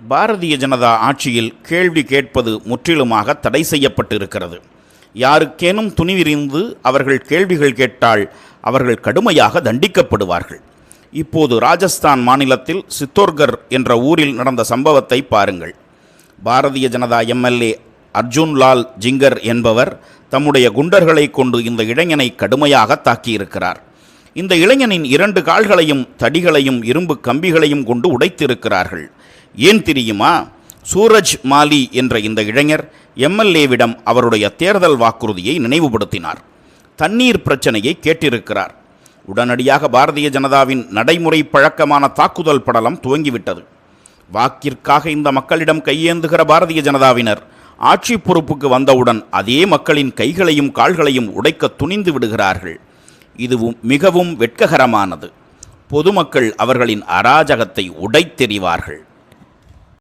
பாரதிய ஜனதா ஆட்சியில் கேள்வி கேட்பது முற்றிலுமாக தடை செய்யப்பட்டிருக்கிறது. யாருக்கேனும் துணிவிரிந்து அவர்கள் கேள்விகள் கேட்டால் அவர்கள் கடுமையாக தண்டிக்கப்படுவார்கள். இப்போது ராஜஸ்தான் மாநிலத்தில் சித்தோர்கர் என்ற ஊரில் நடந்த சம்பவத்தை பாருங்கள். பாரதிய ஜனதா எம்எல்ஏ அர்ஜுன் லால் ஜிங்கர் என்பவர் தம்முடைய குண்டர்களை கொண்டு இந்த இளைஞனை கடுமையாக தாக்கியிருக்கிறார். இந்த இளைஞனின் 2 கால்களையும் தடிகளையும் இரும்பு கம்பிகளையும் கொண்டு உடைத்திருக்கிறார்கள். ஏன் தெரியுமா? சூரஜ் மாலி என்ற இந்த இளைஞர் எம்எல்ஏவிடம் அவருடைய தேர்தல் வாக்குறுதியை நினைவுபடுத்தினார். தண்ணீர் பிரச்சனையை கேட்டிருக்கிறார். உடனடியாக பாரதிய ஜனதாவின் நடைமுறை பழக்கமான தாக்குதல் படலம் துவங்கிவிட்டது. வாக்கிற்காக இந்த மக்களிடம் கையேந்துகிற பாரதிய ஜனதாவினர் ஆட்சி பொறுப்புக்கு வந்தவுடன் அதே மக்களின் கைகளையும் கால்களையும் உடைக்க துணிந்து விடுகிறார்கள். இதுவும் மிகவும் வெட்ககரமானது. பொதுமக்கள் அவர்களின் அராஜகத்தை உடைத்தெறிவார்கள்.